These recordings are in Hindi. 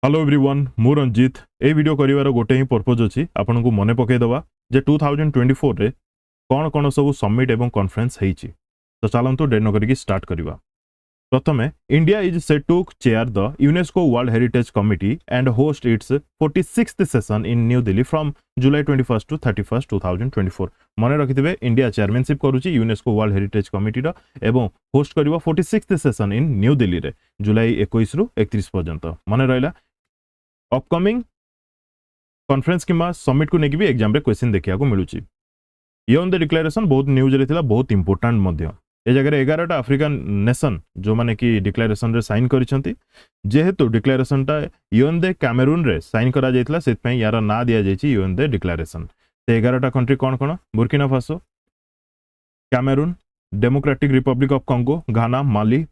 हेलो एवरीवन मु रंजित ए वीडियो करिवार गोटे ही पर्पज अछि आपन को मने पकई दवा जे 2024 रे कौन कौन सब समिट एवं कॉन्फ्रेंस हेछि तो चलंतु डेर न करिकी स्टार्ट करिवा। प्रथमे India is set to chair the UNESCO World Heritage Committee and host its 46th session in new Delhi from July 21 to 31 2024। मने रखिथिबे इंडिया चेयरमैनशिप करूची यूनेस्को वर्ल्ड हेरिटेज कमिटी रो एवं होस्ट करिवो 46th session in new Delhi रे जुलाई 21 रु 31 पर्यंत। मने रहला अपकमिंग कॉन्फ्रेंस किमा समिट को नेकी भी एग्जाम रे क्वेश्चन देखिया को मिलुची। द डिक्लेरेशन बहुत न्यूज रे थिला, बहुत इंपोर्टेंट मध्य। ए जगह 11टा अफ्रीकन नेशन जो माने की डिक्लेरेशन रे साइन करिसंती, जेहेतु डिक्लेरेशन टा यूएनडे कैमरून रे साइन करा जायतिला सेत यार ना दिया जायछि यूएनडे डिक्लेरेशन। ते 11टा कंट्री कौन कौन? Burkina Faso, Cameroon, Democratic Republic of Congo, Ghana, Mali,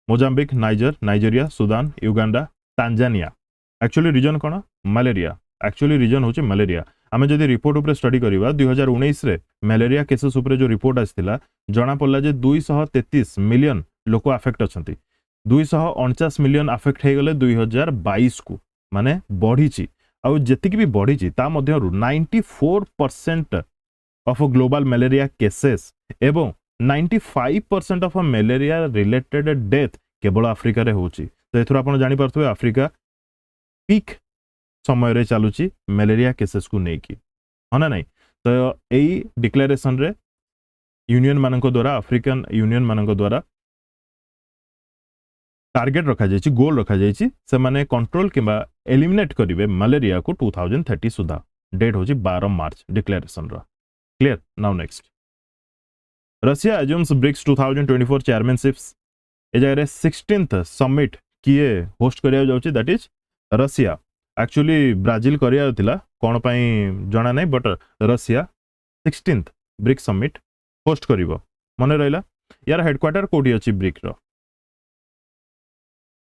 Mozambique, Nigeria, Sudan, Uganda, Tanzania. Actually reason कौन? मलेरिया। एक्चुअली रीजन होची मलेरिया। आमे जदि रिपोर्ट ऊपर स्टडी करिवा 2019 रे मलेरिया केसेस ऊपर जो रिपोर्ट आस्थिला जना पड़ला जे 233 मिलियन लोक अफेक्ट अछंती। 249 मिलियन अफेक्ट हे गले 2022 को, माने बढ़ीची। आ जेतिक भी बढ़ीची ता मध्यरु 94% ऑफ ग्लोबल मलेरिया केसेस एवं 95% ऑफ मलेरिया रिलेटेड डेथ केवल अफ्रीका रे होची। तो एथुर आपण जानि परथुवे अफ्रीका पीक समय रे चलुची मलेरिया केसेस को नेकी, हाँ ना नहीं। तो यही डिक्लेरेशन रे यूनियन मानक द्वारा, अफ्रीकन यूनियन मानक द्वारा टार्गेट रखा जायछि, गोल रखा जायछि, से माने कंट्रोल किबा एलिमिनेट करिवे मलेरिया को 2030 सुधा। डेट होची 12 मार्च डिक्लेरेशन रा। Clear? Now next, Russia assumes BRICS 2024 chairmanships. ए जगह 16th समिट किए होस्ट करिया जाउछि, that is Russia. Actually Brazil करिया थिला, कोन पई जणा नै, but Russia 16th BRICS summit host करिवो। मने रहला यार हेडक्वार्टर कोठी अछि ब्रिक रो?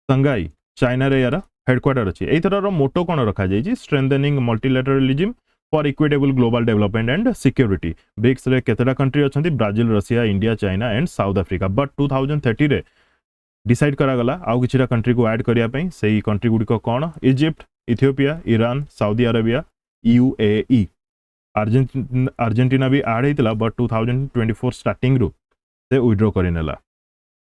संघाई, चाइना रे यार हेडक्वार्टर अछि। एई तरह रो मोटो कोन रखा जायछि? Strengthening multilateralism for equitable global development and security. BRICS रे केतेटा कंट्री अछंती? Brazil, Russia, India, China and South Africa. But 2030 रे डिसाइड करा गला आउ किछिटा कंट्री को ऐड करिया पई। सेही कंट्री गुडी को कोन? Egypt, Ethiopia, Iran, Saudi Arabia, UAE, Argentina भी ऐड हेतिला, बट 2024 स्टार्टिंग रु से विड्रॉ करिनेला।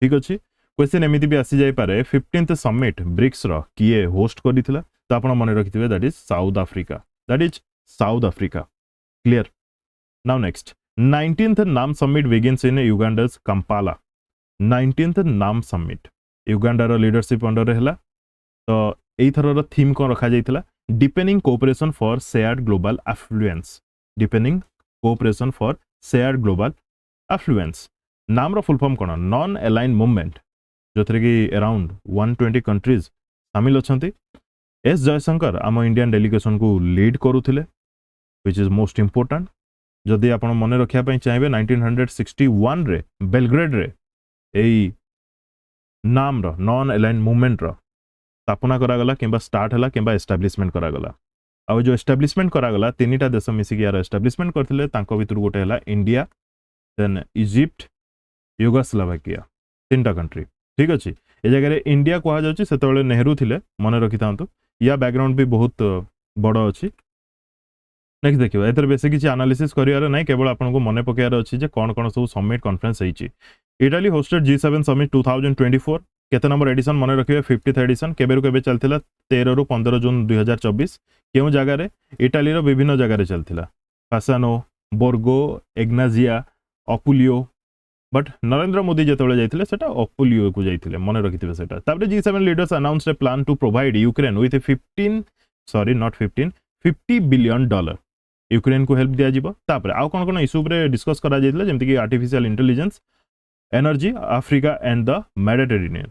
ठीक अछि। क्वेश्चन एमिति भी आसी जाय पारे 15th समिट ब्रिक्स रो किए होस्ट करिथिला? तो आपण मने रखिथिबे that is South Africa. That is South Africa. Clear? Now next, 19th NAM summit begins in Uganda's Kampala. 19th NAM summit Uganda रो लीडरशिप अंडर रहला। तो एई थरर थीम कोन रखा जायतिला? Deepening cooperation for shared global affluence. Deepening cooperation for shared global affluence. NAM रो फुल फॉर्म कोन? नॉन अलाइन मूवमेंट, जोथरे कि अराउंड 120 कंट्रीज शामिल अछंती। एस जयशंकर आम इंडियन डेलीगेशन को लीड करूथिले, व्हिच इज मोस्ट इंपोर्टेंट। जदि आपण मने रखिया पई चाहिबे 1961 रे बेलग्रेड रे एई नाम रो नॉन अलाइन मूवमेंट रो स्थापना करा गला किंबा स्टार्ट हला किंबा एस्टैब्लिशमेंट करा गला। आ जो एस्टैब्लिशमेंट करा गला तीनटा देश मिसिक यार एस्टैब्लिशमेंट करथिले। तांको भितर गोटे हला इंडिया, देन इजिप्ट, युगोस्लाविया, तीनटा कंट्री। ठीक अछि। ए जगह रे इंडिया कहा जाउछि, सेतबेले नेहरू थिले, मने रखि थांतु। या बैकग्राउंड भी बहुत बड़ अछि। नेक्स्ट देखियो, एतर बेसी किछि एनालिसिस करियार नै, केवल आपन को मने पकेयार अछि जे कोन कोन सब समिट कॉन्फ्रेंस हेछि। Italy hosted G7 summit 2024। केते नंबर एडिशन मने रखिबे? 50th addition. केबेरु केबे चलथिला? 13 रु 15 जून 2024। केउ जगह रे? इटाली रो विभिन्न जगह रे चलथिला, Fasano, Borgo, Egnazia, Apulia. But Narendra Modi जेतबेले जाइथिले सेटा अपुलियो को जाइथिले, मने रखिथिबे सेटा। तापर G7 leaders announced a plan to provide Ukraine with 50 billion dollar. Ukraine को हेल्प दिया जिवो। तापर आउ कोन कोन इशू रे डिस्कस करा जाइथिले, जेमति कि artificial intelligence, energy, Africa and the Mediterranean.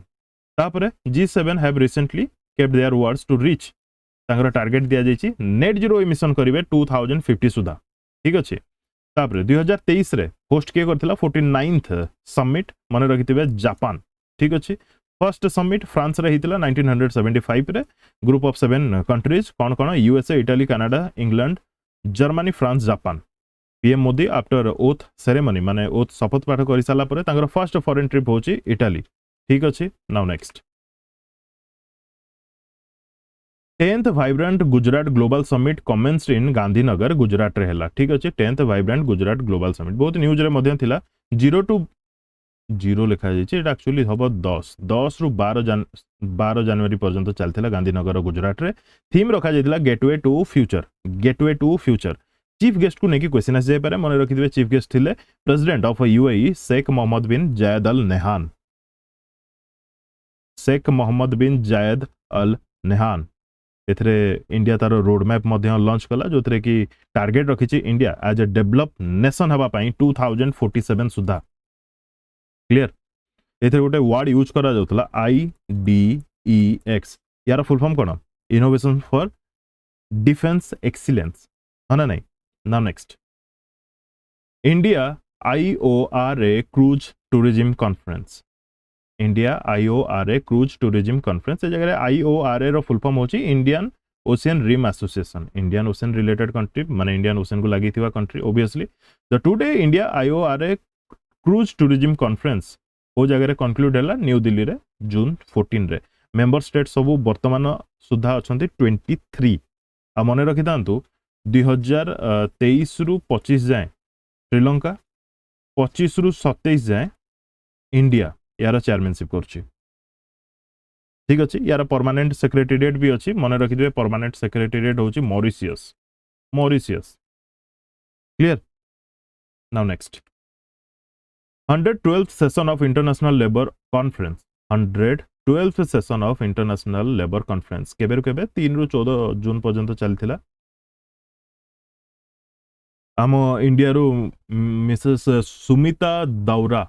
तापर G7 have recently kept their words to reach, तांगर टारगेट दिया जाइछि नेट जीरो इमिशन करिवे 2050 सुधा। ठीक अछि। तापर 2023 रे होस्ट के करथिला 49th समिट, मने रखिथिबे जापान। ठीक अछि। फर्स्ट समिट फ्रांस रे हितिला 1975 रे। ग्रुप ऑफ 7 कंट्रीज कोन कोन? USA, Italy, Canada, England, Germany, France, Japan. PM Modi after oath ceremony, माने ओथ शपथ पाठ करि साला परे तांगर फर्स्ट फॉरेन ट्रिप होची इटाली। ठीक अछि। Now next, 10th vibrant Gujarat global summit commenced in Gandhinagar Gujarat रे हैला ठीक अछि 10th vibrant Gujarat global summit बहुत न्यूज रे मध्य थिला 0 टू 0 लिखा जाइए एटा एक्चुअली हम 10 रु 12 जनवरी पर्यंत चलता गांधीनगर गुजरात रे थीम रखा जाइए gateway to future chief guest को लेकिन क्वेश्चन आसी जाए मन रखिथे चीफ गेस्ट थिले president of UAE Sheikh Mohammed bin Zayed Al Nahyan Sheikh Mohammed bin Zayed Al Nahyan एथरे इंडिया तार रोड मैप लॉन्च कला जो कि टार्गेट रखी India as a develop nation हवा 2047 सुधा क्लियर एथरे गोटे वर्ड यूज करा जाउतला IDEX यार फुल फॉर्म कोन इनोवेशन फॉर डिफेंस एक्सीलेंस है ना नहीं now next India IORA cruise tourism conference India IORA cruise tourism conference ए जगह IORA रो फुल फॉर्म होची Indian ocean Rim Association Indian Ocean related country माने इंडियन ओशियन को लागि थिवा country obviously the today India IORA cruise tourism conference ओ जगह कनक्लूड हैला न्यू दिल्ली रे जून 14 रे मेंबर स्टेट सब वर्तमान सुधा अछंती 23 आ मने रखि दांतु 2023 रु 25 जाए श्रीलंका 25 रु 27 जाए इंडिया यार चेयरमैनशिप करछि ठीक अछि यार परमानेंट सेक्रेटेरिएट भी अछि मने रखि दिबे परमानेंट सेक्रेटेरिएट होछि Mauritius clear now next 112th session of International Labour Conference 112th session of International Labour Conference केबेरु केबे 3 रु 14 जून पर्यंत चलथिला आम इंडिया रु मिसेस सुमिता दाउरा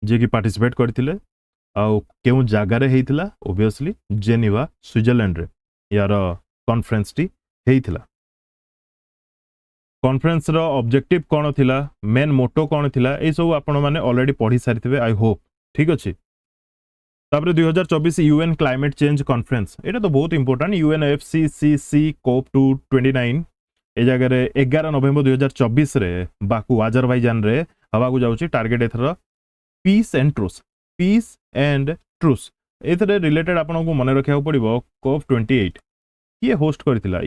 जे कि पार्टिसिपेट करथिले आ केउ जागा रे हेइथिला ऑब्वियसली जेनेवा स्विट्जरलैंड रे यार कॉन्फ्रेंस टी हेइथिला कॉन्फ्रेंस रो ऑब्जेक्टिव कोन थिला मेन मोटो कोन थिला ए सब आपण माने ऑलरेडी पढी सारिथिबे आई होप ठीक अछि तापर 2024 यूएन क्लाइमेट चेंज कॉन्फ्रेंस एटा तो बहुत इंपोर्टेंट UNFCCC COP 229 ए जगह रे 11 नवंबर 2024 रे बाकू अजरबैजान रे हवा को जाउची टारगेट एथर पीस एंड ट्रूस एथरे रिलेटेड आपण को मने रखिया पड़िबो COP 28 किए होस्ट करथिला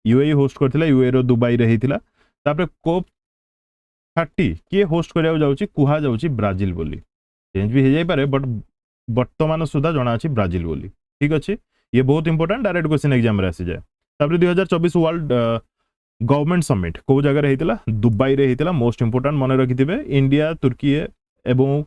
यूएई होस्ट करथिला यूएई रो दुबई रे हेतिला तापर COP 30 किए होस्ट करिया जाउची कुहा जाउची ब्राजील बोली चेंज भी हे जाई पारे बट वर्तमान सुधा जणा अछि ब्राजील बोली ठीक अछि ये बहुत इंपोर्टेंट डायरेक्ट क्वेश्चन एग्जाम रे आसी जाय तापर 2024 वर्ल्ड गवर्नमेंट समिट को जगह रे हेतिला दुबई रे हेतिला मोस्ट इंपोर्टेंट मने रखिथिबे इंडिया तुर्की एवं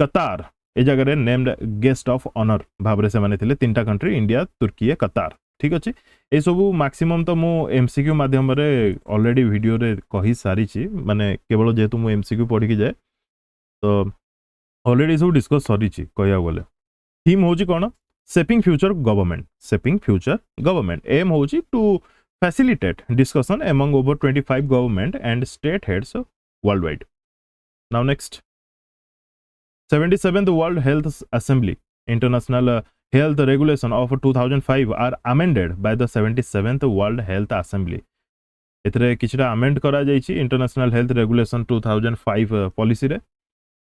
कतार ए जगह रे नेम्ड गेस्ट ऑफ ऑनर भाबरे से माने थिले तीनटा कंट्री इंडिया तुर्की कतार ठीक अछि ए सब मैक्सिमम तो मु एमसीक्यू माध्यम रे ऑलरेडी वीडियो रे कहि सारी छी माने केवल जेतु मु एमसीक्यू पढी के जाय तो ऑलरेडी सब डिस्कस सरी छी कहया बोले थीम होची कोन शेपिंग फ्यूचर गवर्नमेंट एम होची to facilitate discussion among over 25 government and state heads worldwide. Now next, 77th World Health Assembly International Health Regulation of 2005 are amended by the 77th World Health Assembly. एथरे किछटा अमेंड करा जाइछि इंटरनेशनल हेल्थ रेगुलेशन 2005 पॉलिसी रे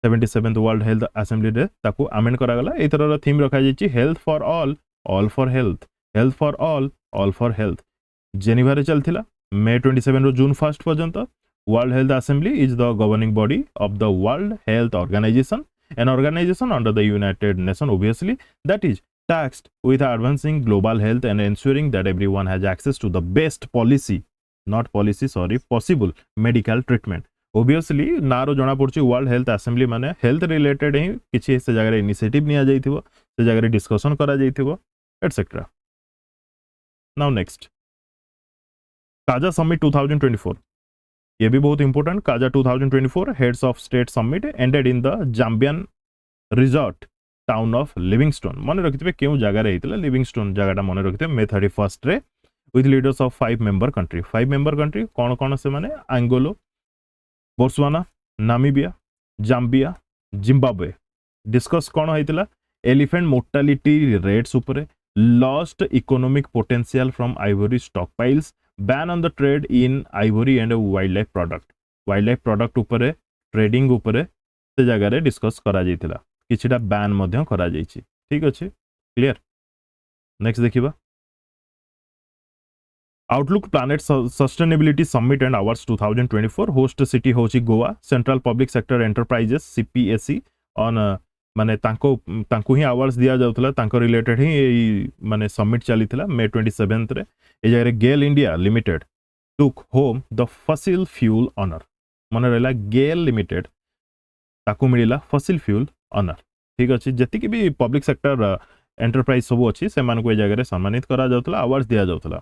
77th वर्ल्ड हेल्थ असेंबली रे ताकू अमेंड करा गला एथरर थीम रखा जाइछि health for all for health Geneva रे चलथिला मे 27 रो जून 1 पर्यंत World Health Assembly is the governing body of the World Health Organization an organization under the United Nations obviously that is tasked with advancing global health and ensuring that everyone has access to the best possible medical treatment. Obviously नारो जना पड़छि वर्ल्ड हेल्थ असेंबली माने हेल्थ रिलेटेड ही किछि से जगह इनिशिएटिव निया जाइथिबो से जगह डिस्कशन करा जाइथिबो etcetera. Now next KAZA summit 2024 ये भी बहुत important KAZA 2024 heads of state summit ended in the Zambian resort town of Livingstone मन रखिथे केउ जगह रे हितला लिविंगस्टोन जगहटा मन रखिथे मे 31 रे with leaders of 5 member country कौन कौन से माने Angola Botswana Namibia Zambia Zimbabwe discuss कौन होइतला एलिफेंट मोर्टालिटी रेट्स ऊपर lost economic potential from ivory stockpiles ban on the trade in ivory and wildlife product ऊपर ट्रेडिंग ऊपर से जगह रे डिस्कस करा जाइतिला किछिटा बैन मध्य करा जाइछि ठीक अछि क्लियर नेक्स्ट देखिबा outlook planet sustainability summit and awards 2024 host city होची Goa central public sector enterprises CPSE on माने तांको ही अवार्ड्स दिया जाउतला तांको रिलेटेड ही माने समिट चलीथिला मे 27 रे ए जगह GAIL India Limited took home the fossil fuel honour मन रहला गेल लिमिटेड ताकू मिला फसिल फ्यूल ऑनर ठीक अच्छे जी भी पब्लिक सेक्टर एंटरप्राइज सब अच्छी से ए जगह सम्मानित करा जाउतला अवार्ड्स दिया जाउतला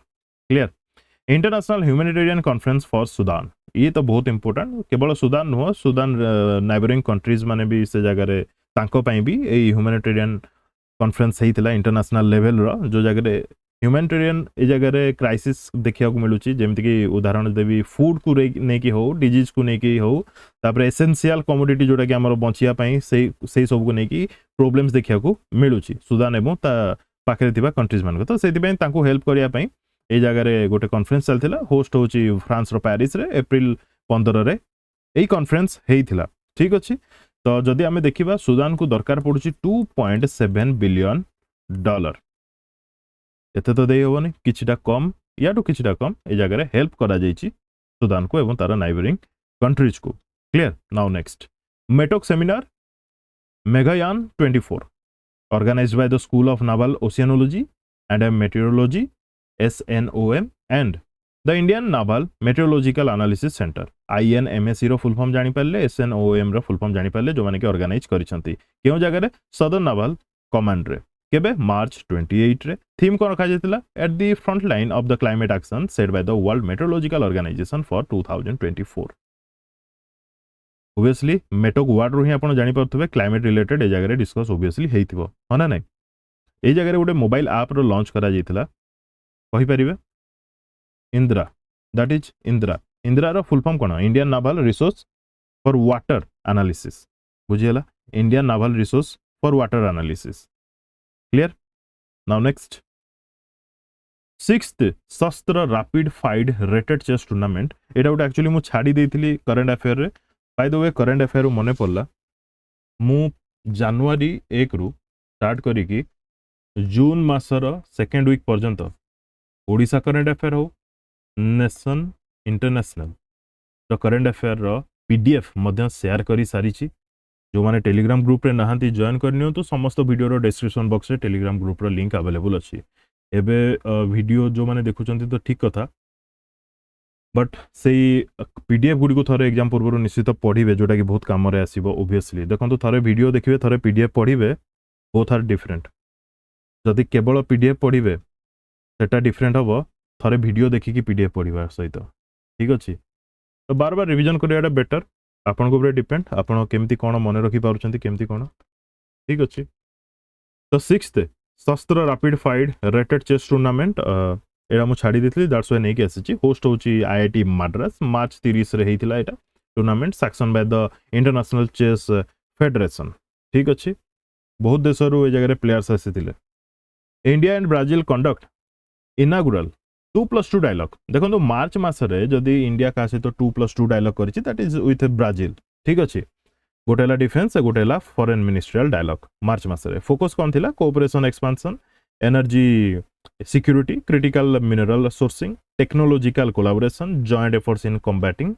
clear international humanitarian conference for Sudan ये तो बहुत इंपोर्टेंट केवल सुदान नुह सुदान नाइबरिंग कंट्रीज माने भी से जगह तांको पई भी ए ह्यूमैनिटेरियन कॉन्फ्रेंस होता इंटरनेशनल लेवल रो जो जगह ह्यूमैनिटेरियन ए जगह क्राइसिस देखा मिलूँ जमीक उदाहरण देवी फूड को लेकिन हो डिजीज को लेकिन हो तापर एसेंशियल कमोडिटी जोटा कि आम बचापी से सब को लेकिन प्रोब्लेम्स देखा मिलूँ सुदान एवं पाखे कंट्रीज मान तो से हेल्प करने ये जगह गोटे कॉन्फ्रेंस चलता होस्ट हूँ फ्रांस पेरिस रे एप्रिल 15 रे यही कॉन्फ्रेंस होता ठीक अच्छे तो जदि आम देखा सुदान को दरकार पड़ुची $2.7 बिलियन एते तो दे हेनी किछिटा कम या किछिटा कम ए जगह हेल्प करा जाइछि सुदान को एवं तार नाइबरिंग कंट्रीज को clear now next METOC seminar मेगायान 24 organized by the School of Naval Oceanology and Meteorology SNOM and the Indian Naval Meteorological Analysis Center INMAC row full form जानि पाले SNOM रो फुल फॉर्म जानि पाले जो माने के ऑर्गेनाइज करिसंती केउ जगह रे सदर्न नावल कमांड रे केबे मार्च 28 रे थीम को रखा जेतिला at the front line of the climate action set by the world meteorological organisation for 2024 obviously METOC word रो ही आपण जानि परथबे क्लाइमेट रिलेटेड ए जगह रे डिस्कस ऑब्वियसली हेइथिबो हना नै ए जगह रे गोटे मोबाइल ऐप रो लॉन्च करा जेतिला कहि परिबे इंद्रा दैट इज इंद्रा रो फुल फॉर्म कोन Indian naval resource for water analysis बुझियला Indian naval resource for water analysis clear now next 6th Shastra rapid FIDE rated chess tournament एटा गोटे एक्चुअली मु छाड़ी देथिली करंट अफेयर रे by the way current affair मने पड़ला मु जनवरी 1 रु स्टार्ट करिकी जून मासर सेकेंड वीक पर्यंत ओडिशा करंट अफेयर हो नेशन इंटरनेशनल रो करंट अफेयर रो पीडीएफ मध्य शेयर करी सारी जो माने टेलीग्राम ग्रुप रे नहांती जॉइन करनियो तो समस्त वीडियो रो डिस्क्रिप्शन बॉक्स रे टेलीग्राम ग्रुप रो लिंक अवेलेबल अछि एबे वीडियो जो माने देखुचंती तो ठीक कथा बट से पीडीएफ गुडी को थरे एग्जाम पूर्व निश्चित पढ़िबे जोटा कि बहुत काम रे आसीबो ऑब्वियसली देखंतु थरे वीडियो देखिबे थरे पीडीएफ पढ़िबे बोथ आर डिफरेंट जदि केवल पीडीएफ पढ़िबे सेटा डिफरेंट हबो थरे वीडियो देखिकी पीडीएफ पढ़िबा सहित ठीक अछि तो बार बार रिवीजन करियाटा बेटर आपन को ऊपर डिपेंड आपन केमती कोन मन रखि पारुचंती केमती कोन ठीक अछि तो 6th Shastra rapid FIDE rated chess tournament एरा मु छाड़ी देथली दैट्स व्हाई नेकी आसीची होस्ट होची आईआईटी मद्रास मार्च 30 रे हेतिला एटा tournament sanction by the international chess federation ठीक अछि बहुत देश रो ए जगह रे प्लेयर्स आसीतिले India and Brazil conduct inaugural 2+2 dialogue देखो तो मार्च मासरे जदि इंडिया का सहित 2+2 डायलॉग करिछि दैट इज विथ ब्राजील ठीक अछि गोटेला defence गोटेला foreign ministerial dialogue March मासरे फोकस कोन थिला cooperation expansion energy security critical mineral sourcing technological collaboration joint efforts in combating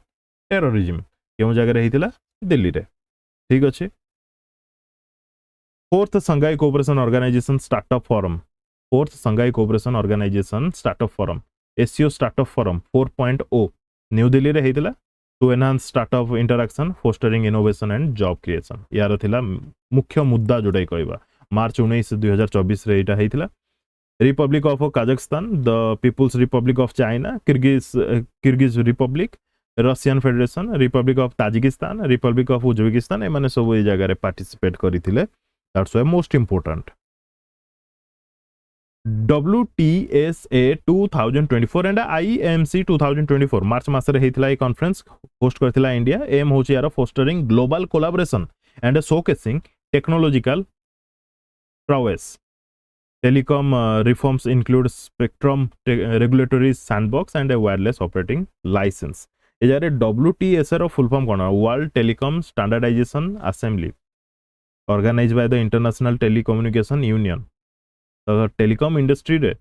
terrorism केउ जगह रे हितिला दिल्ली रे ठीक अछि 4th Shanghai cooperation organisation startup forum 4th Shanghai cooperation organisation startup forum SCO startup forum 4.0 new Delhi रे हेतिला to enhance startup interaction fostering innovation and job creation यार थिला मुख्य मुद्दा जोड़ाई कहबा मार्च 19 2024 रे एटा हेतिला republic of Kazakhstan the people's republic of China Kyrgyz republic Russian federation republic of Tajikistan republic of Uzbekistan ए माने सब ए जगह रे पार्टिसिपेट करिथिले that's why most important WTSA 2024 and IMC 2024 March मासरे हेतिला ए कॉन्फ्रेंस होस्ट करथिला इंडिया एम होची यार fostering global collaboration and showcasing technological prowess telecom reforms include spectrum regulatory sandbox and a wireless operating license ए जारे WTSA रो फुल फॉर्म कोन World Telecom Standardization Assembly organised by the International Telecommunication Union तो टेलीकॉम इंडस्ट्री रे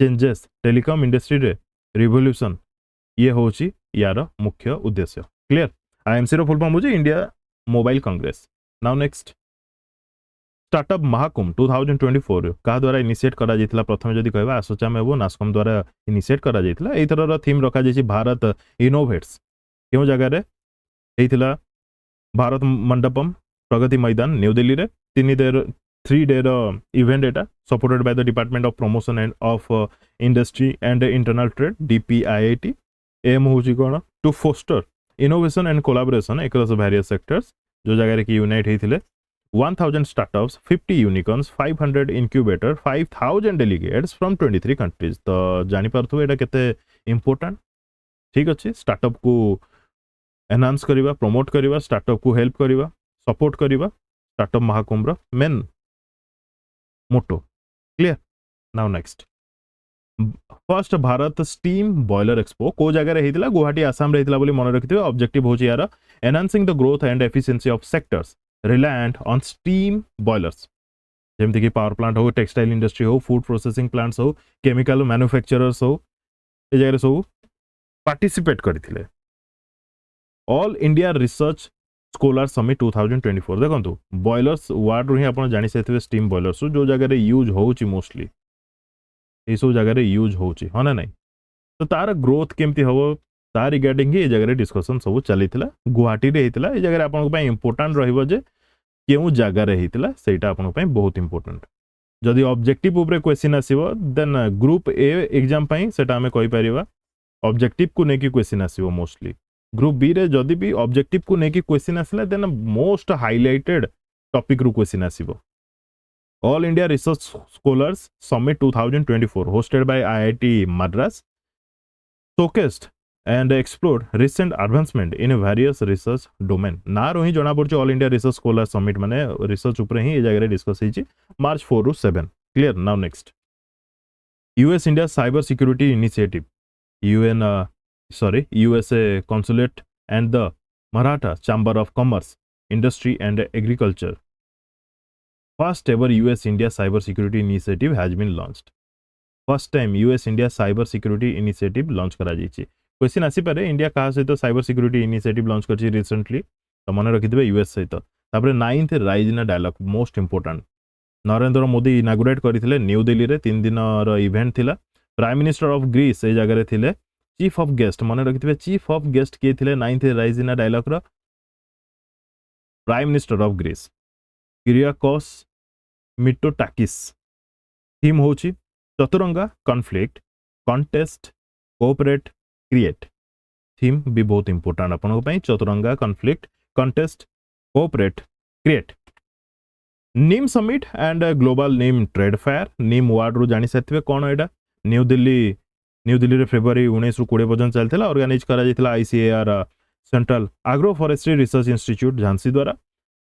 चेंजेस, टेलीकॉम इंडस्ट्री रे रिवोल्यूशन, ये होची यार मुख्य उद्देश्य। क्लियर। आईएमसी रो फुल फॉर्म होची India Mobile Congress. Now next, startup Mahakumbh 2024 क्या द्वारा इनिशिएट करा जाइतला? प्रथम जदि कहबा आसोचाम एवं नास्कॉम द्वारा इनिशिएट करा जाइतला। एई तरह रो थीम रखा जाइछि भारत इनोवेट्स। केउ जगह रे हेइतिला? भारत मंडपम प्रगति मैदान न्यू दिल्ली रे। 3 डे रो इवेंट एटा supported by the department of promotion and of industry and internal trade DPIIT। Aim होची कोन? To foster innovation and collaboration across various sectors. जो जगह रे कि यूनाइट हेइथिले 1000 startups, 50 unicorns, 500 incubator, 5000 delegates from 23 countries। तो जानी पारथु एटा केते इंपोर्टेंट। ठीक अछि, स्टार्टअप को एनहांस करिवा, प्रमोट करिवा, स्टार्टअप को हेल्प करिवा, सपोर्ट करिवा, startup Mahakumbh main motto. Clear. Now next, first Bharat steam boiler expo को जगह रे हेतिला? गुवाहाटी आसाम रे हेतिला बोली मन रखिथिबे। ऑब्जेक्टिव होची यार enhancing the growth and efficiency of sectors reliant on steam boilers, जेमती कि पावर प्लांट हो, टेक्सटाइल इंडस्ट्री हो, फूड प्रोसेसिंग प्लांट्स हो, केमिकल मैन्युफैक्चरर्स हो, ए जगह सब पार्टिसिपेट करथिले। All India research scholar summit 2024। देखंतु बॉयलर्स वर्ड रो ही आपण जानि सेथिबे स्टीम बॉयलर्स जो जगह रे यूज होउची मोस्टली ए सब जगह रे यूज होउची हो ना नहीं। तो तार ग्रोथ केमती हो तार रिगार्डिंग ए जगह रे डिस्कशन सब चलीथिला। गुवाहाटी रे हेतिला। ए जगह रे आपण पय इंपोर्टेंट रहिबो जे केउ जगह रे हेतिला सेटा आपण पय बहुत इंपोर्टेंट। जदि ऑब्जेक्टिव ऊपर क्वेश्चन आसीबो देन ग्रुप ए एग्जाम पय सेटा हमें कहि परिबा ऑब्जेक्टिव को नेकी क्वेश्चन आसीबो मोस्टली। ग्रुप बी रे जदि भी ऑब्जेक्टिव को नेकी क्वेश्चन आसला देन मोस्ट हाइलाइटेड टॉपिक रू क्वेश्चन आसीबो। All India research scholars summit 2024 hosted by IIT Madras showcased and explored recent advancement in various research domain। ना रोही जना पड़छ all India research scholar summit माने रिसर्च ऊपर ही ए जगह रे डिस्कस हिची मार्च 4 ରୁ 7। Clear. Now next, US India cyber security initiative USA consulate and the Maratha Chamber of Commerce, Industry and Agriculture first ever US India cyber security initiative has been launched। First time US India cyber security initiative launch करा जाइछि। क्वेश्चन आसी पारे इंडिया का सहित साइबर सिक्योरिटी इनिशिएटिव लॉन्च करछि रिसेंटली, तो मन रखिथिबे यूएस सहित। तापर 9th Raisina Dialogue most important Narendra Modi inaugurate करथिले न्यू दिल्ली रे। 3 दिन रो इवेंट थिला। प्राइम मिनिस्टर ऑफ ग्रीस ए जगह रे थिले। चीफ ऑफ गेस्ट मन रखिथिबे चीफ ऑफ गेस्ट के थिले 9th राइज इन डायलॉग रो? Prime minister of Greece Kyriakos Mitsotakis. Theme होची Chaturanga conflict contest cooperate create. Theme भी बहुत इंपोर्टेंट आपन पई Chaturanga conflict contest cooperate create. Neem summit and global neem trade fair. Neem word रू जानि सथिबे कोन एटा? न्यू दिल्ली रे फेब्रुआरी 19 ରୁ 20 पर्यंत चलथिला। ऑर्गेनाइज करा जाइतला ICAR central agro forestry research institute Jhansi द्वारा।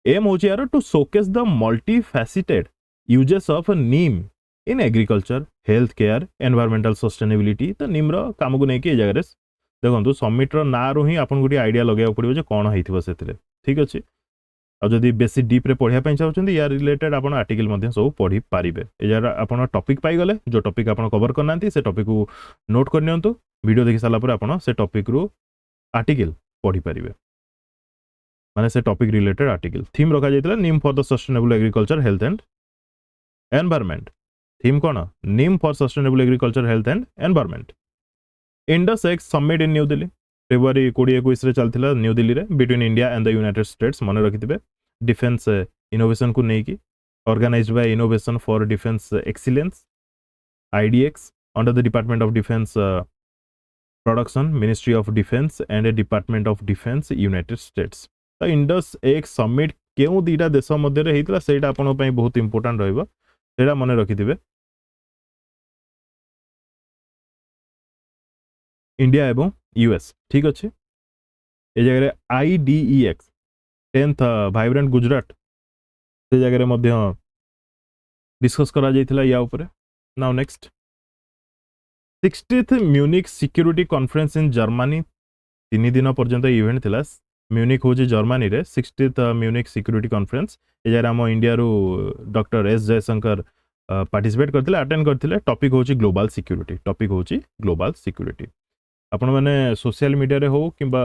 एम होची यार to showcase the multi faceted uses of neem in agriculture health care environmental sustainability. तो नीम रो काम को नेकी ए जगह रे देखंतु समिट रो ना रो ही आपन गोटी आइडिया लगाय पड़िबो जे कोन हेइथिबो सेथिले। ठीक अछि। आ जदि बेसी डीप रे पढिया पय चाहउछन्ती या रिलेटेड आपन आर्टिकल मध्ये सब पढि पारिबे। ए जरा आपन टॉपिक पाइ गले जो टॉपिक आपन कवर करनांती से टॉपिक को नोट कर नियंतु। वीडियो देखि साला पर आपन से टॉपिक रो आर्टिकल पढि पारिबे माने से टॉपिक रिलेटेड आर्टिकल। थीम रखा जाइतला neem for the sustainable agriculture health and environment. Theme कोन? Neem for sustainable agriculture health and environment. Indus X summit in new Delhi February 2021 रे चलथिला न्यू दिल्ली रे between India and the United States. मन रखिथिबे डिफेंस इनोवेशन को नेकी organised by innovation for defence excellence IDX under the department of defence production ministry of defence and department of defence United States. तो इंडस एक्स समिट केउ दीटा देश मध्ये रे हेतिला सेटा आपन पय बहुत इंपोर्टेंट रहइबो सेटा मन रखिथिबे। इंडिया एवं यूएस। ठीक अच्छे। ए जगह IDEX 10th वाइब्रेंट गुजरात से जगह मध्य डिस्कस करा जाइथिला या ऊपर। Now next, 60th Munich security conference in Germany. 3 दिन पर्यंत इवेंट थिला। म्यूनिक होची जर्मनी रे 60th म्यूनिक सिक्योरिटी कॉन्फ्रेंस। ए जगह हम इंडिया रो डॉक्टर S जयशंकर पार्टिसिपेट करथिले अटेंड करथिले टॉपिक होची ग्लोबल सिक्योरिटी आपण माने सोशल मीडिया रे हो किंबा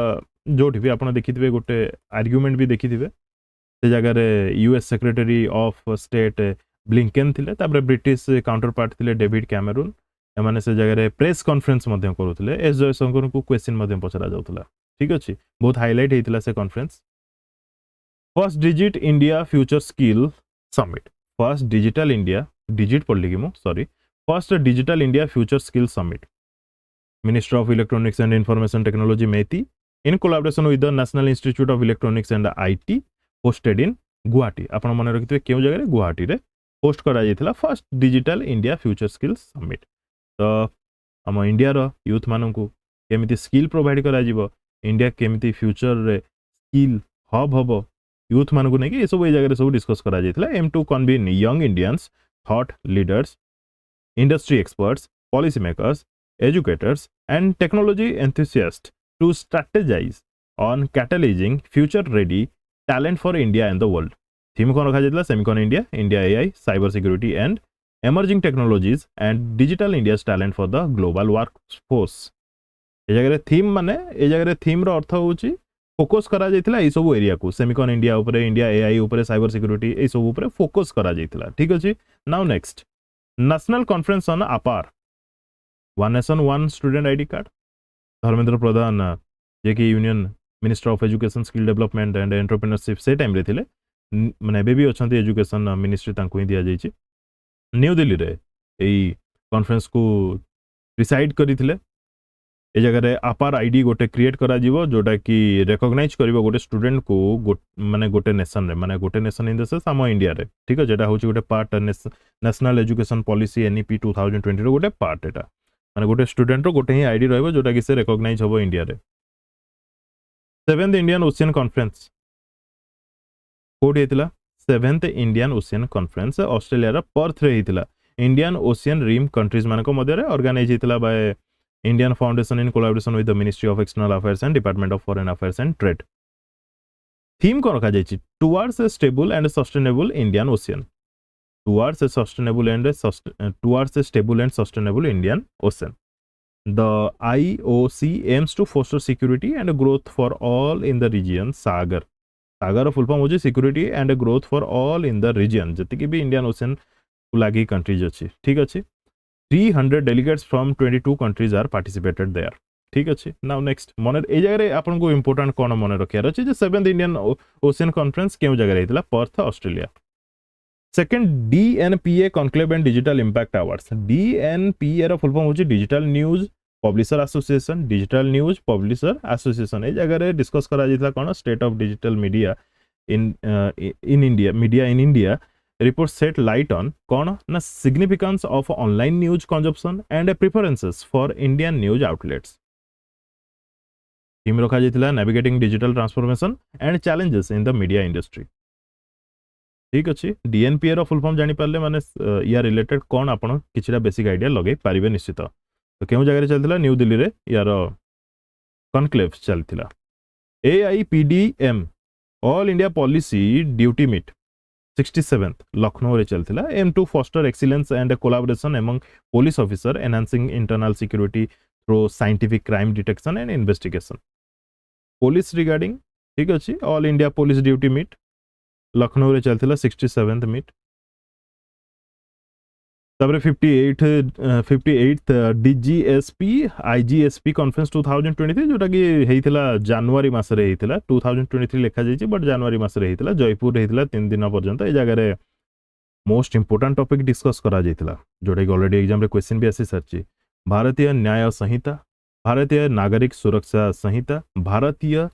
जोठी भी आपण देखिथिबे गोटे आर्गुमेंट भी देखिथिबे से जगह रे US secretary of state Blinken थिले तापर ब्रिटिश काउंटर पार्ट थिले डेविड कैमेरून एमाने से जगह रे प्रेस कॉन्फ्रेंस मध्यम करूथिले एस जयशंकर को क्वेश्चन मध्यम पचरा जाउतला ठीक अछि बहुत हाईलाइट हेतिला से conference first digit India future skill summit first digital India digit पढ़ली कि sorry first digital India future skill summit minister of electronics and information technology Meitei in collaboration with the national institute of electronics and IT hosted इन गुवाहाटी आपण मन रखिथे केउ जगह रे गुवाहाटी रे होस्ट करा जायतिला first digital India future skill summit तो हम इंडिया रो यूथ माननकु केमिति स्किल प्रोवाइड करा जिवो इंडिया केमिति फ्यूचर रे स्किल हब हबो यूथ मानकु नै कि ए सब ए जगह रे सब डिस्कस करा जायतिला aim to convene young Indians thought leaders industry experts, policymakers, educators, and technology enthusiasts to strategize on catalyzing future-ready talent for India and the world. Theme कौन रखा जाता है? Semicon India, India AI, cyber security, and emerging technologies and digital India's talent for the global workforce. ए जगह थीम माने ए जगह थीम रो अर्थ होची फोकस करा जायतिला ए सब एरिया को सेमिकन इंडिया ऊपर इंडिया एआई ऊपर साइबर सिक्योरिटी ए सब ऊपर फोकस करा जायतिला ठीक अछि now next national conference on APAAR one nation one student ID card Dharmendra Pradhan जे कि union minister of education skill development and entrepreneurship से टाइम रे थिले माने बेबी अछंती एजुकेशन मिनिस्ट्री तांको ही दिया जायछि न्यू दिल्ली रे एई कॉन्फ्रेंस को डिसाइड करिथिले ए जगह रे अपार आईडी गोटे क्रिएट करा जीवो जोटा कि रिकॉग्नाइज करिवो गोटे स्टूडेंट को माने गोटे नेशन रे माने गोटे नेशन इन द सेंस हम इंडिया रे ठीक है जेटा होची गोटे part national education policy NEP 2020 रो गोटे पार्ट एटा माने गोटे स्टूडेंट रो गोटे ही आईडी रहबो जोटा कि से रिकॉग्नाइज होबो इंडिया रे 7th इंडियन ओशियन कॉन्फ्रेंस कोड हेतिला 7th Indian ocean conference Australia रा पर्थ रे हेतिला इंडियन ओशियन रिम कंट्रीज मानको मध्य रे ऑर्गेनाइज हेतिला by Indian Foundation in collaboration with the Ministry of External Affairs and Department of Foreign Affairs and Trade. Theme कौन रखा जायछि towards a stable and sustainable Indian Ocean. Towards a stable and sustainable Indian Ocean. The IOC aims to foster security and growth for all in the region. Sagar. Sagar full form होछि security and growth for all in the region. जति कि भी Indian Ocean को लागी countries अछि ठीक अछि 300 delegates from 22 countries are participated there ठीक अछि नाउ नेक्स्ट मने ए जगह रे आपन को इंपोर्टेंट कोन मने रखियार अछि जे 7th इंडियन ओशियन कॉन्फ्रेंस केउ जगह रे हितला Perth Australia second DNPA conclave and digital impact awards DNPA रो फुल फॉर्म होछि डिजिटल न्यूज पब्लिशर एसोसिएशन ए जगह रे डिस्कस करा जितला कोन state of digital media in India report set light on कौन ना significance of online news consumption and preferences for Indian news outlets. Theme रखा जायतिला navigating digital transformation and challenges in the media industry. ठीक अछि डीएनपीए रो फुल फॉर्म जानि पारले माने या रिलेटेड कौन आपण किछिरा बेसिक आइडिया लगे पारिबे निश्चित तो केउ जगह रे चलतिला न्यू दिल्ली रे यार कॉन्क्लेव चलतिला AIPDM all India police duty meet 67th Lucknow रे चलतिला aim to foster excellence and collaboration among police officer enhancing internal security through scientific crime detection and investigation police regarding ठीक अछि all India police duty meet Lucknow रे चलतिला 67th मीट तापर 58th डीजीएसपी आईजीएसपी कॉन्फ्रेंस 2023 जोटा कि हेइतिला जनवरी मास रे हेइतिला 2023 लेखा जायछि बट जनवरी मास रे हेइतिला जयपुर रे हेइतिला 3 दिन पर्यंत ए जगह रे मोस्ट इंपोर्टेंट टॉपिक डिस्कस करा जायतिला जोटा कि ऑलरेडी एग्जाम रे क्वेश्चन भी आसी सरछि भारतीय न्याय संहिता भारतीय नागरिक सुरक्षा संहिता भारतीय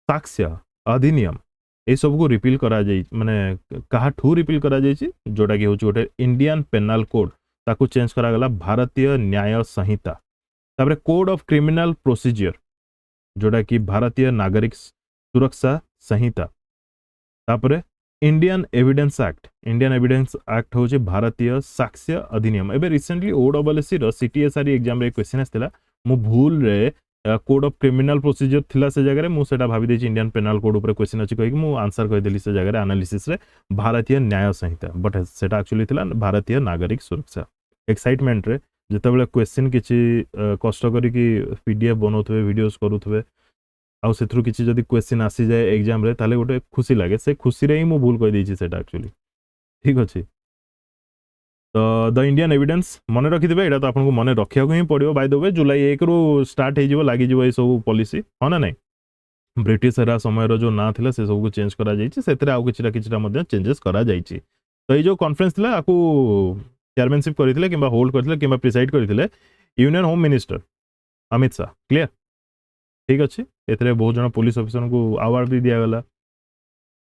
साक्ष्य अधिनियम ए सब को रिपील करा जाय माने कहा ठू रिपील करा जायछि जोटा कि होछि गोटे इंडियन पेनल कोड ताकू चेंज करा गला भारतीय न्याय संहिता तापर कोड ऑफ क्रिमिनल प्रोसीजर जोटा कि भारतीय नागरिक सुरक्षा संहिता तापर इंडियन एविडेंस एक्ट होछि भारतीय साक्ष्य अधिनियम एबे रिसेंटली ओडब्ल्यूएससी रो सीटीएसआर एग्जाम रे क्वेश्चन आस्तिला मु भूल रे कोड ऑफ क्रिमिनल प्रोसीजर थिला से जगह मु सेटा भाभी देछि इंडियन पेनल कोड ऊपर क्वेश्चन अछि कहि मु आंसर कहि देली से जगह एनालिसिस रे भारतीय न्याय संहिता बट सेटा एक्चुअली थिला भारतीय नागरिक सुरक्षा एक्साइटमेंट रे जेतेबेले क्वेश्चन किछि कष्ट करी कि पीडीएफ बनौथबे वीडियोस करूथबे आउ सेथरु किछि जदी क्वेश्चन आसी जाए एग्जाम रे ताले गोटे खुशी लागे से खुशी रे ही मु भूल कहि देछि सेटा एक्चुअली ठीक अछि तो द इंडियन एविडेंस मन रखिथे एटा तो आपको मन रखा ही पड़ो बाय द वे जुलाई 1 रु स्टार्ट हो लगे ये सब पॉलिसी हाँ ना नहीं ब्रिटिश एरा समय जो ना थिला से सब को चेंज करा जाइछि सेतरे आउ किछटा किछटा मध्ये चेंजेस करा जाइछि तो ये जो कॉन्फ्रेंस थिला आकु चेयरमैनशिप करथिले किबा होल्ड करथिले किबा प्रिसाइड करथिले union home minister Amit Shah clear ठीक अछि एतरे बहुत जन पुलिस ऑफिसर को अवार्ड भी दिया गला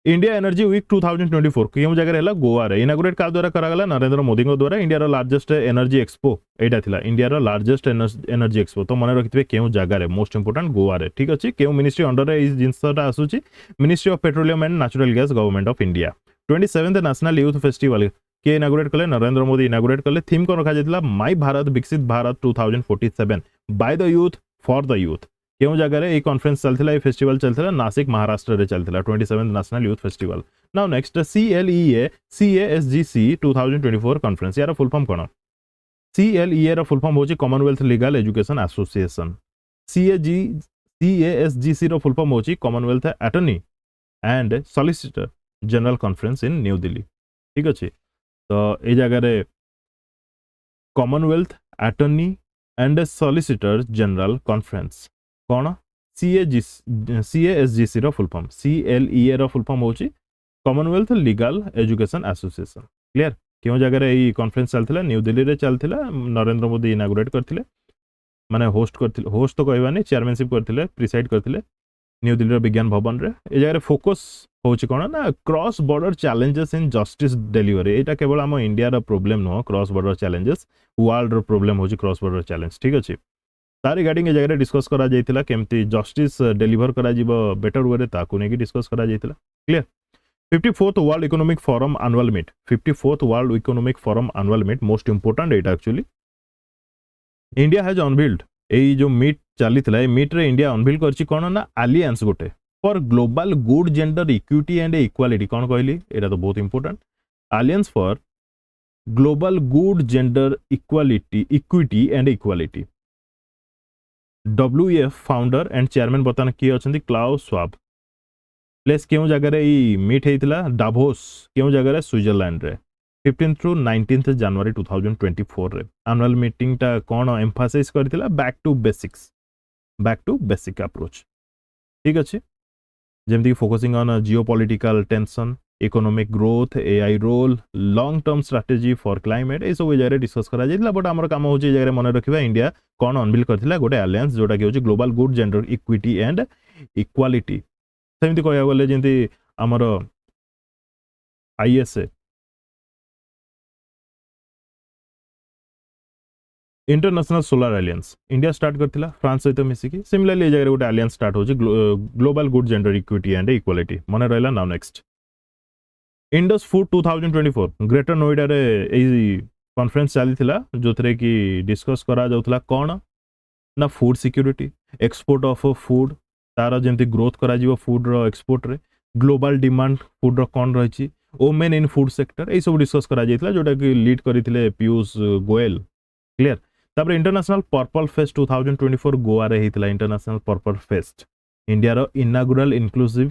इंडिया एनर्जी वीक 2024 क्यों जगह है गोवा रे इनागुरेट का द्वारा करा गला नरेंद्र मोदी को द्वारा इंडिया रो लार्जेस्ट एनर्जी एक्सपो एटा थिला इंडिया रो लार्जेस्ट एनर्जी एक्सपो तो मन रखिथे क्यों जगह रे मोस्ट इंपोर्टेंट गोवा रे ठीक अछि क्यों मिनिस्ट्री अंडर रे इस जिंसटा आसुची ministry of petroleum and natural gas government of India 27th national youth festival के इनागुरेट कले नरेंद्र मोदी इनागुरेट कले थीम को रखा जायतिला my Bharat Viksit Bharat 2047 by the youth for the youth क्यों जगह रे कॉन्फ्रेंस चलथिला ए फेस्टिवल चलथिला नासिक महाराष्ट्र रे चलथिला 27th national youth festival now next CLEA CASGC 2024 conference यार फुल फॉर्म कोन CLEA रो फुल फॉर्म होची Commonwealth legal education association CASGC रो फुल फॉर्म होची Commonwealth attorney and solicitor general conference in new Delhi ठीक अछि तो ए जगह रे Commonwealth attorney and solicitor general conference कौन CASGC रो फुल फॉर्म CLEA रो फुल फॉर्म होची Commonwealth legal education association clear क्यों जगह रे ई कॉन्फ्रेंस चलथिला न्यू दिल्ली रे चलथिला नरेंद्र मोदी इनागुरेट करथिले माने होस्ट तो कहबानी चेयरमैनशिप करथिले प्रिसाइड करथिले न्यू दिल्ली रो विज्ञान भवन रे ए जगह रे फोकस होची कोन ना cross border challenges in justice delivery एटा केवल हम इंडिया रो problem no cross border challenges world रो प्रॉब्लम होची क्रॉस बॉर्डर चैलेंज ठीक अछि तार रिगार्डिंग ए जगह डिस्कस करा जाइतिला केमती जस्टिस डिलीवर करा जिवो बेटर वे रे ताकू नेकी डिस्कस करा जाइतिला clear 54th world economic forum annual meet 54th world economic forum annual meet most important एटा एक्चुअली इंडिया हैज अनबिल्ड ए जो मीट चलीथिला ए मीट रे इंडिया अनबिल्ड करछि कोन ना अलायंस गोटे for global good gender equity and equality कोन कहली एटा तो बहुत important alliance for global good gender equity and equality WEF founder and chairman बर्तमान किए अच्छा क्लाउस स्वाब प्लेस क्यों जगह रे मीट होता डाभोस क्यों जगह रे स्विट्जरलैंड रे 15th to 19th जनवरी 2024 रे एनुअल मीटिंग टा कौन एम्फासाइज करथिला बैक टू बेसिक अप्रोच ठीक अछि जेमती focusing on geopolitical tension economic growth AI role long term strategy for climate ए सब जगह डिस्कस करा जाइतिला बट हमर काम होची जगह मन रखिबा इंडिया कौन अनबिल करथिला गोटे अलायंस जोटा कि होची global good gender equity and equality सेमती कहया गले जेंती हमर ISA international solar alliance India start करथिला फ्रांस सहित मिसिकी सिमिलरली ए जगह गोटे अलायंस स्टार्ट होची global good gender equity and equality मन रहला now next Indus food 2024 greater Noida रे ए कॉन्फ्रेंस चलीथिला जोथरे कि डिस्कस करा जाउथला कोन ना food security export of food तार जेमती ग्रोथ करा जीवो फूड रो एक्सपोर्ट रे ग्लोबल डिमांड फूड रो कोन रहिछि वुमेन इन फूड सेक्टर ए सब डिस्कस करा जाइतला जोटा कि लीड करथिले पीयूष गोयल क्लियर तापर इंटरनेशनल पर्पल फेस्ट 2024 गोवा रे हितला इंटरनेशनल पर्पल फेस्ट इंडिया रो inaugural inclusive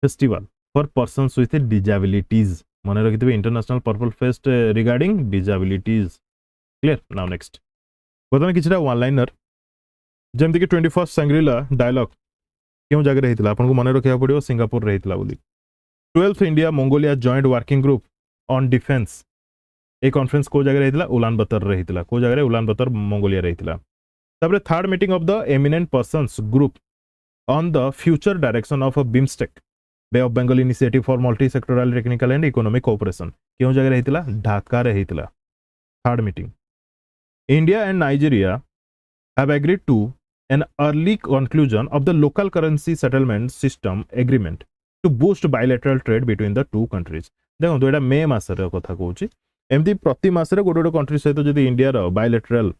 festival for persons with disabilities मन रखिथे international purple fest regarding disabilities clear now next बर्तमान किछटा वन लाइनर जेमती कि 21st सांग्रीला डायलॉग क्यों जगह रहितला आपन को मन रखिया पड़ियो सिंगापुर रहितला बोली 12th India Mongolia joint working group on defence a conference को जगह रहितला उलान बतर रहितला को जगह उलान बतर मंगोलिया रहितला तबरे third meeting of the eminent persons group on the future direction of BIMSTEC bay of Bengal initiative for multi sectoral technical and economic cooperation क्यों जगह रहितला ढाका रहितला third meeting India and Nigeria have agreed to an early conclusion of the local currency settlement system agreement to boost bilateral trade between the two countries देखो एटा मे मासर कथा कहूची एमती प्रति मासरे गोटे गोटे कंट्री सहित जदि इंडिया रो बायलैटरल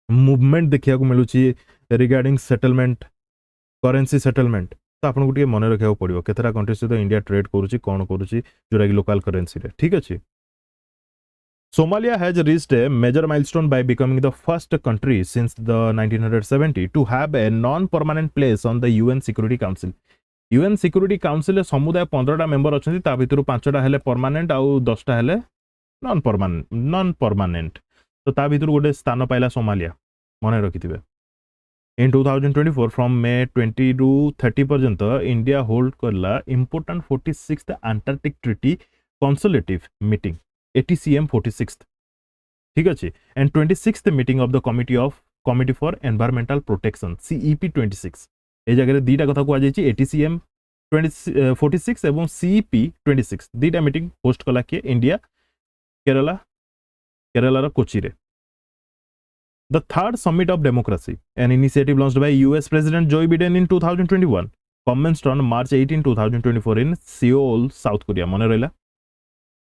मूवमेंट देखिया को मिलुची रिगार्डिंग सेटलमेंट करेन्सी सेटलमेंट तो आपको टे मन रखा पड़ो केतटा कंट्री सहित इंडिया ट्रेड करुच्ची कौन करुच्ची जोटा कि लोकल करेन्सी रे ठीक अच्छे Somalia has reached a major milestone by becoming the first country since the 1970 to have a non-permanent place on the UN Security Council. UN Security Council रे समुदाय 15टा मेंबर अछंती ता भितरु 5टा हेले परमानेंट आउ 10टा हेले नॉन परमानेंट तो ता भितरु गोटे स्थान पाइला सोमालिया मने रखिथिबे In 2024 from May 20 to 30 पर्यंत इंडिया होल्ड करला important 46th Antarctic Treaty Consultative Meeting ATCM 46th ठीक अच्छे and 26th meeting of the Committee for Environmental Protection CEP 26 ए जगह दीटा कथा को आଯାଇଛି ATCM 46 एवं CEP 26 दीटा मीटिंग होस्ट कला किए इंडिया केरला कोची रे The third Summit of Democracy, an initiative launched by US President Joe Biden in 2021, commenced on March 18, 2024 in Seoul, South Korea. मन रहा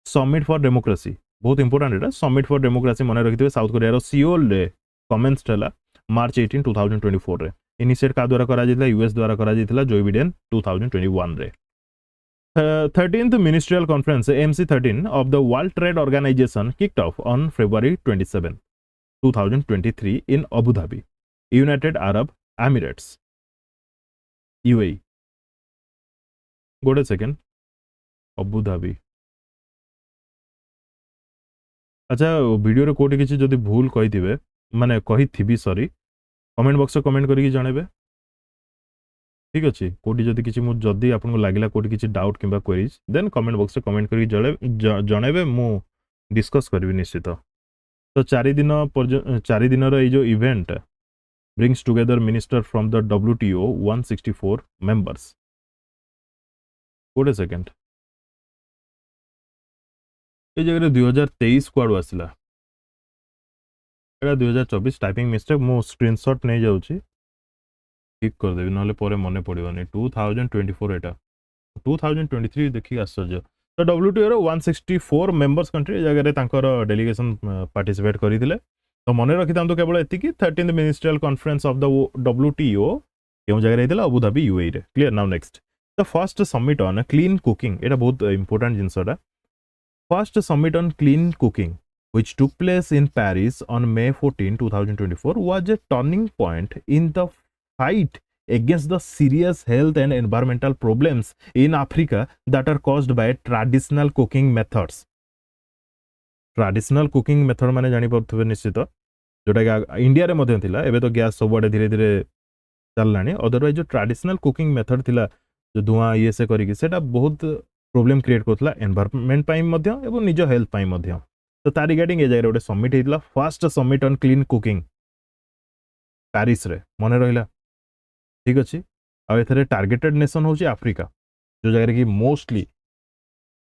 Summit for Democracy बहुत इंपोर्टेंट है Summit for Democracy मन रखिथे साउथ कोरिया रो सियोल रे कमेंस्ड हला मार्च 18 2024 रे इनिशिएट का द्वारा करा जितला यूएस द्वारा करा जितला जो बिडेन 2021 रे 13th Ministerial Conference MC13 of the World Trade Organization kicked off on February 27 2023 in Abu Dhabi, United Arab Emirates, UAE. Go to second. Abu Dhabi. अच्छा वीडियो रे कोटी किछि जदि भूल कहिथिबे माने कहिथिबी सॉरी कमेंट बॉक्स कमेंट करिकि जणेबे ठीक अछि कोटी जदि किछि मु जदि आपनको लागिला कोटी किछि डाउट किबा queries then comment box comment करिकि जणेबे मु डिस्कस करबी निश्चित तो 4 दिन जो event brings together minister from the WTO 164 members गोटे सेकेंड ये जगह 2023 कुआड़ आसला 2024 टाइपिंग मिस्टेक मो स्क्रीनशॉट नहीं जाऊँगी ठीक करदेवी ना मन पड़ोनी 2024 एटा 2023 देखिए आश्चर्य तो WTO रो 164 मेंबर्स कंट्री जगह डेलीगेशन पार्टिसिपेट करते तो मन रखी था केवल एति 13th ministerial conference of the WTO क्यों जगह रही अबुधाबी UAE रे clear now next the first summit on clean cooking एटा बहुत इंपोर्टेंट जिनसटा first summit on clean cooking which took place in Paris on May 14 2024 was a turning point in the fight against the serious health and environmental problems in Africa that are caused by traditional cooking methods. Traditional cooking method माने जानी पड़थबे निश्चित जोटा कि इंडिया रे मध्य थिला एबे तो गैस सबडे धीरे धीरे चललानी अदरवाइज जो ट्रेडिशनल कुकिंग मेथड थिला जो धुआं ये से करिकि सेटा बहुत प्रॉब्लम क्रिएट करथला एनवायरनमेंट पाई मध्य एवं निज हेल्थ पाई मध्य तो तार रिगार्डिंग ए जगह गोटे समिट होता first summit on clean cooking Paris रे मन रहा ठीक अच्छे आउ टार्गेटेड नेशन हूँ आफ्रिका जो जगह कि मोस्टली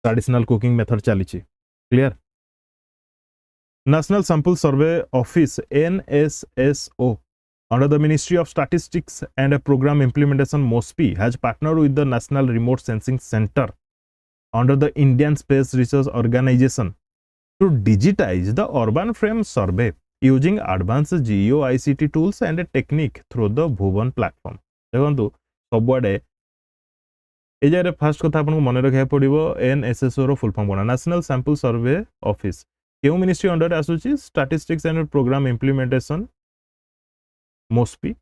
ट्रेडिशनल कुकिंग मेथड चली clear national Sample Survey office NSSO under the Ministry of Statistics and Program Implementation MOSPI has partnered with the National Remote Sensing Center under the Indian Space Research Organization to digitize the urban frame survey using advanced GeoICT tools and a technique through the Bhuvan platform. देखो सबुआडे ए जगह फास्ट कथा आपको मन रखा पड़ो NSSO रो फुल फॉर्म कोना नेशनल सैंपल सर्वे ऑफिस क्यों मिनिस्ट्री अंडर आसुची statistics and programme implementation MoSPI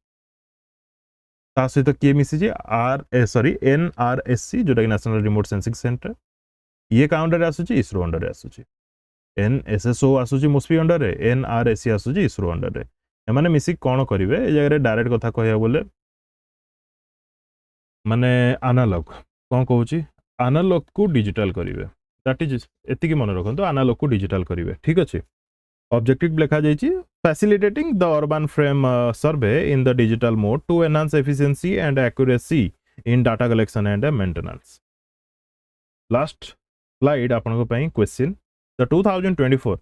ता सहित किए मिसी NRSC जोटा कि नेशनल रिमोट सेंसिंग सेंटर ये का अंडर आसुची इसरो अंडर आसुची NSSO आसुची मोस्पी अंडर रे NRSC आसुची इसरो अंडर रे एमाने मिसी कोन करिवे ए जगह डायरेक्ट कथा कहया बोले माने एनालॉग कौन कहूँ एनालॉग को डिजिटल करेंगे दैट इज एतिकी मन रखते एनालॉग को डिजिटल करेंगे ठीक अच्छे ऑब्जेक्टिव लिखा जाइए facilitating the urban frame survey in the digital mode to enhance efficiency and accuracy in data collection and maintenance last slide आपन question the 2024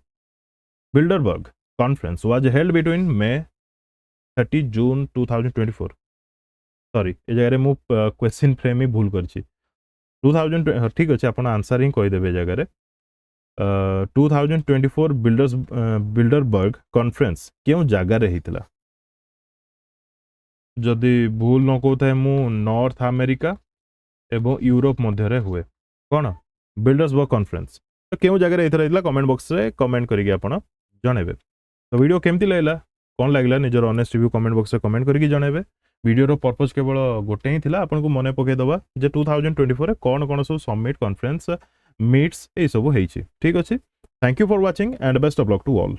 Bilderberg conference was held between May 30 June 2024 sorry ए जगह मु क्वेश्चन फ्रेम ही भूल करछि 2000 ठीक अच्छे आप आंसर ही कहीदेवे जगह 2024 बिल्डरबर्ग कॉन्फ्रेंस क्यों जगार होता जदि भूल न कहता मु नॉर्थ अमेरिका एवं यूरोप मध्य हुए कौन बिल्डर्स वर्क कॉन्फ्रेंस तो क्यों जगह एथर कमेंट बॉक्स रे कमेंट करके आपण जनइबे तो वीडियो केमती लगला कौन लगला निजर ऑनेस्ट रिव्यू कमेंट बॉक्स रे कमेंट करके जनइबे वीडियो पर्पज केवल गोटे ही थिला आपन को मने पके दबा जे 2024 रे कौन कौन सब समिट कॉन्फ्रेंस मीट्स ए सब हेछि ठीक अछि thank you for watching and best of luck to all